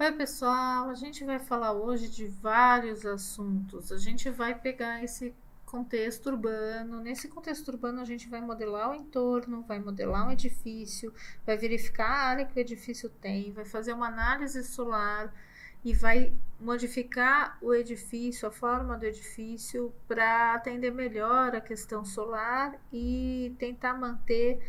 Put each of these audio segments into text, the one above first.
Oi, pessoal, a gente vai falar hoje de vários assuntos. A gente vai pegar esse contexto urbano. Nesse contexto urbano, a gente vai modelar o entorno, vai modelar um edifício, vai verificar a área que o edifício tem, vai fazer uma análise solar e vai modificar o edifício, a forma do edifício, para atender melhor a questão solar e tentar manter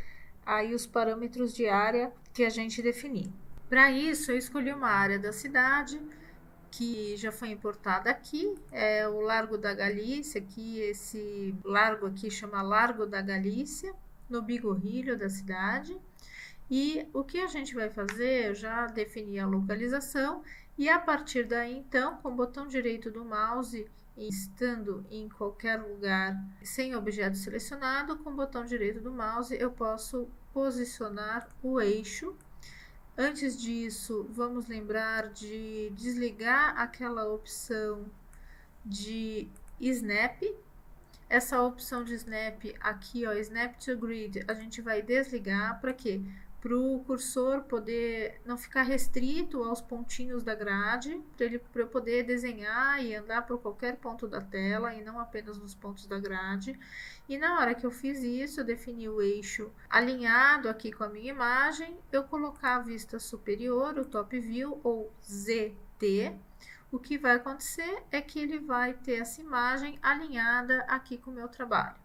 aí os parâmetros de área que a gente definir. Para isso, eu escolhi uma área da cidade que já foi importada aqui, é o Largo da Galícia, que esse largo aqui chama Largo da Galícia, no Bigorrilho da cidade. E o que a gente vai fazer, eu já defini a localização e a partir daí então, com o botão direito do mouse, estando em qualquer lugar sem objeto selecionado, com o botão direito do mouse eu posso posicionar o eixo. Antes disso, vamos lembrar de desligar aquela opção de Snap. Essa opção de Snap aqui, ó, Snap to Grid, a gente vai desligar para quê? Para o cursor poder não ficar restrito aos pontinhos da grade, para eu poder desenhar e andar por qualquer ponto da tela e não apenas nos pontos da grade. E na hora que eu fiz isso, eu defini o eixo alinhado aqui com a minha imagem, eu colocar a vista superior, o Top View ou ZT. O que vai acontecer é que ele vai ter essa imagem alinhada aqui com o meu trabalho.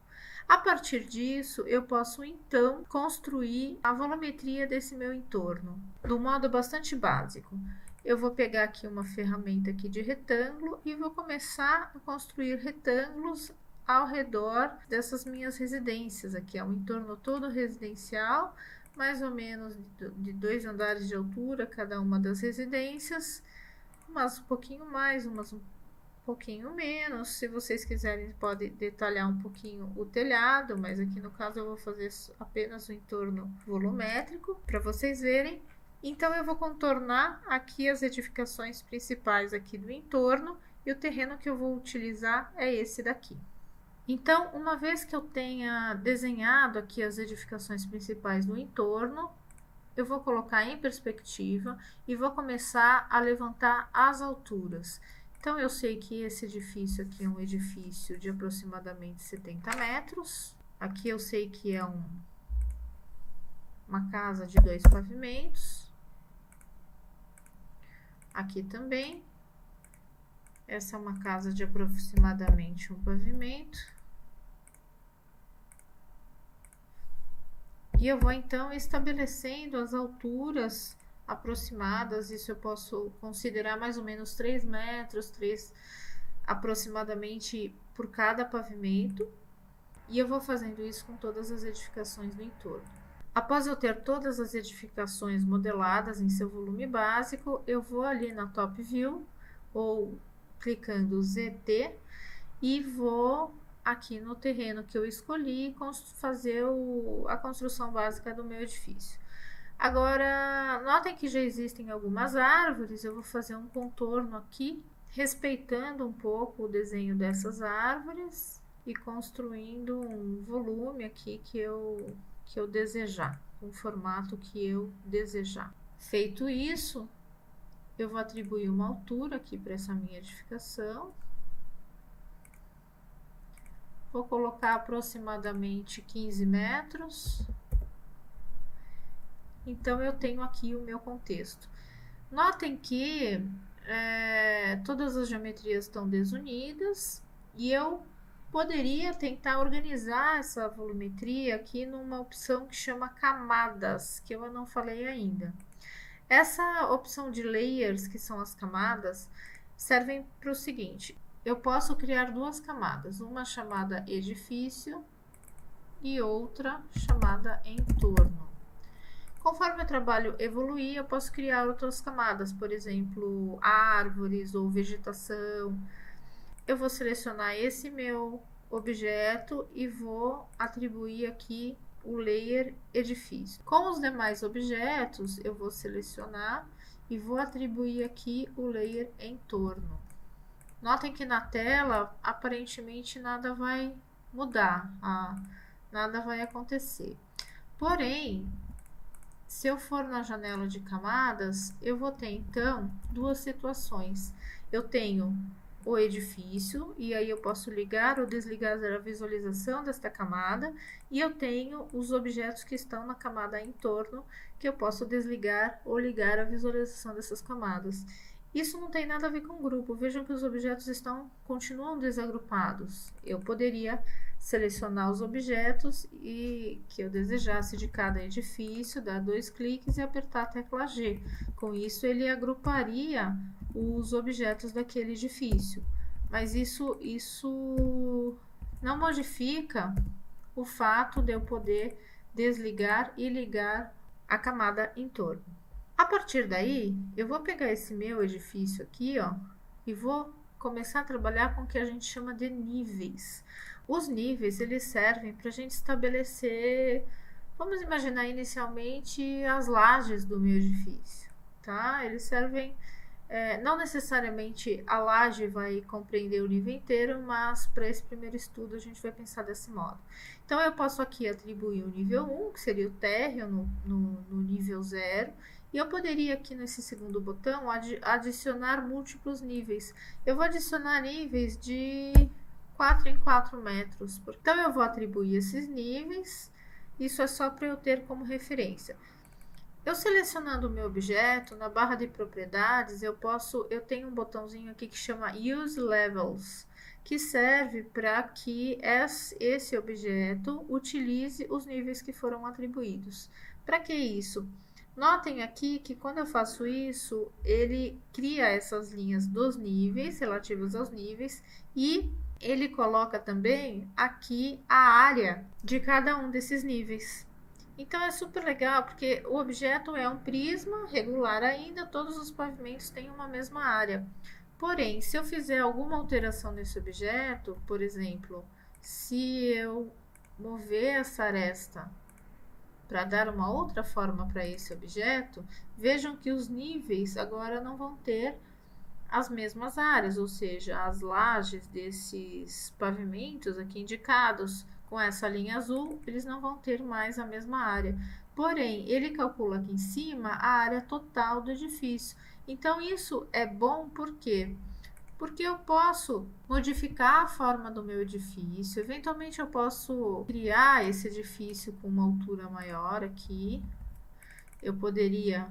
A partir disso, eu posso então construir a volumetria desse meu entorno, do modo bastante básico. Eu vou pegar aqui uma ferramenta aqui de retângulo e vou começar a construir retângulos ao redor dessas minhas residências. Aqui é um entorno todo residencial, mais ou menos de 2 andares de altura cada uma das residências, umas um pouquinho mais, umas um pouquinho menos. Se vocês quiserem, pode detalhar um pouquinho o telhado, mas aqui no caso eu vou fazer apenas o entorno volumétrico para vocês verem. Então eu vou contornar aqui as edificações principais aqui do entorno e o terreno que eu vou utilizar é esse daqui. Então, uma vez que eu tenha desenhado aqui as edificações principais do entorno, eu vou colocar em perspectiva e vou começar a levantar as alturas. Então, eu sei que esse edifício aqui é um edifício de aproximadamente 70 metros. Aqui eu sei que é uma casa de 2 pavimentos. Aqui também. Essa é uma casa de aproximadamente 1 pavimento. E eu vou então estabelecendo as alturas aproximadas. Isso eu posso considerar mais ou menos 3 metros, 3 aproximadamente por cada pavimento. E eu vou fazendo isso com todas as edificações do entorno. Após eu ter todas as edificações modeladas em seu volume básico, eu vou ali na Top View ou clicando ZT e vou aqui no terreno que eu escolhi fazer a construção básica do meu edifício. Agora, notem que já existem algumas árvores, eu vou fazer um contorno aqui, respeitando um pouco o desenho dessas árvores e construindo um volume aqui que eu desejar, um formato que eu desejar. Feito isso, eu vou atribuir uma altura aqui para essa minha edificação. Vou colocar aproximadamente 15 metros. Então, eu tenho aqui o meu contexto. Notem que todas as geometrias estão desunidas e eu poderia tentar organizar essa volumetria aqui numa opção que chama camadas, que eu não falei ainda. Essa opção de layers, que são as camadas, servem para o seguinte: eu posso criar 2 camadas, uma chamada edifício e outra chamada entorno. Conforme o trabalho evoluir, eu posso criar outras camadas, por exemplo, árvores ou vegetação. Eu vou selecionar esse meu objeto e vou atribuir aqui o layer edifício. Com os demais objetos, eu vou selecionar e vou atribuir aqui o layer entorno. Notem que na tela, aparentemente, nada vai mudar, nada vai acontecer. Porém, Se eu for na janela de camadas, eu vou ter então duas situações. Eu tenho o edifício, e aí eu posso ligar ou desligar a visualização desta camada, e eu tenho os objetos que estão na camada em torno, que eu posso desligar ou ligar a visualização dessas camadas. Isso não tem nada a ver com o grupo. Vejam que os objetos continuam desagrupados. Eu poderia selecionar os objetos e que eu desejasse de cada edifício, dar 2 cliques e apertar a tecla G. Com isso, ele agruparia os objetos daquele edifício. Mas isso não modifica o fato de eu poder desligar e ligar a camada em torno. A partir daí, eu vou pegar esse meu edifício aqui, ó, e vou começar a trabalhar com o que a gente chama de níveis. Os níveis, eles servem para a gente estabelecer, vamos imaginar inicialmente as lajes do meu edifício, tá? Eles servem, não necessariamente a laje vai compreender o nível inteiro, mas para esse primeiro estudo a gente vai pensar desse modo. Então, eu posso aqui atribuir o nível 1, que seria o térreo, no nível 0, e eu poderia aqui nesse segundo botão adicionar múltiplos níveis. Eu vou adicionar níveis de 4 em 4 metros. Então, eu vou atribuir esses níveis. Isso é só para eu ter como referência. Eu selecionando o meu objeto, na barra de propriedades, eu tenho um botãozinho aqui que chama Use Levels, que serve para que esse objeto utilize os níveis que foram atribuídos. Para que isso? Notem aqui que quando eu faço isso, ele cria essas linhas dos níveis, relativas aos níveis, e ele coloca também aqui a área de cada um desses níveis. Então, é super legal, porque o objeto é um prisma regular ainda, todos os pavimentos têm uma mesma área. Porém, se eu fizer alguma alteração nesse objeto, por exemplo, se eu mover essa aresta para dar uma outra forma para esse objeto, vejam que os níveis agora não vão ter as mesmas áreas, ou seja, as lajes desses pavimentos aqui indicados com essa linha azul, eles não vão ter mais a mesma área. Porém, ele calcula aqui em cima a área total do edifício. Então, isso é bom porque eu posso modificar a forma do meu edifício. Eventualmente, eu posso criar esse edifício com uma altura maior aqui. Eu poderia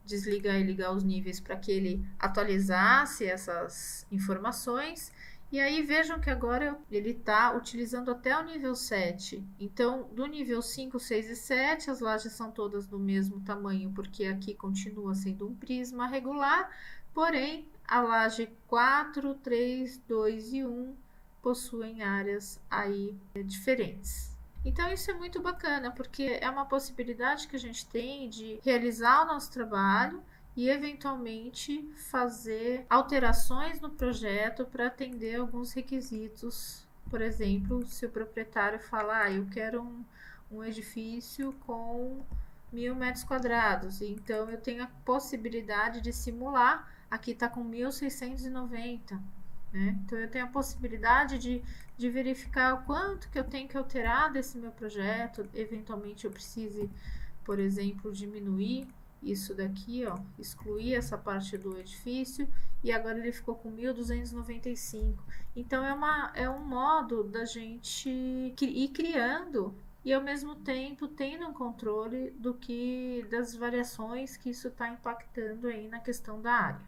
desligar e ligar os níveis para que ele atualizasse essas informações. E aí vejam que agora ele está utilizando até o nível 7. Então, do nível 5, 6 e 7, as lajes são todas do mesmo tamanho, porque aqui continua sendo um prisma regular. Porém, a laje 4, 3, 2 e 1 possuem áreas aí diferentes. Então, isso é muito bacana, porque é uma possibilidade que a gente tem de realizar o nosso trabalho e, eventualmente, fazer alterações no projeto para atender alguns requisitos. Por exemplo, se o proprietário fala, eu quero um edifício com 1.000 metros quadrados, então eu tenho a possibilidade de simular, aqui está com 1.690, né? Então, eu tenho a possibilidade de verificar o quanto que eu tenho que alterar desse meu projeto. Eventualmente, eu precise, por exemplo, diminuir isso daqui, ó, excluir essa parte do edifício, e agora ele ficou com 1.295. Então, é um modo da gente ir criando e, ao mesmo tempo, tendo um controle das variações que isso está impactando aí na questão da área.